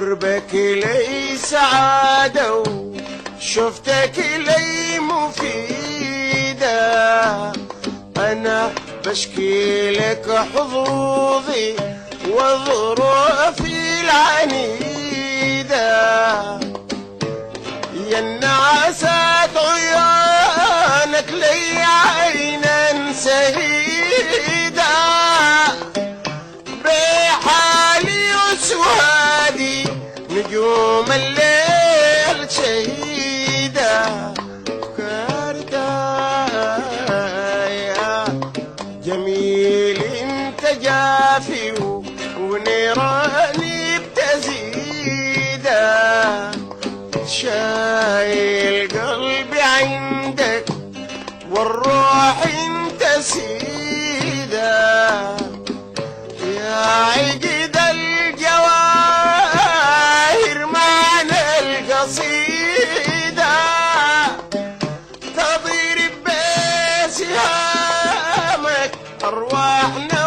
قربك لي سعادة وشفتك لي مفيدة، أنا بشكي لك حظوظي وظروفي العنيدة، يا النعسات عيونك لي عينا سهيدة، بحالي وسوادي نجوم الليل شهيدة، كارتا يا جميل انت جافي ونيراني بتزيده، شايل قلبي عندك والروح انت سيده، يا عقد الجواهر معنى القصيده، تضرب بسهامك ارواحنا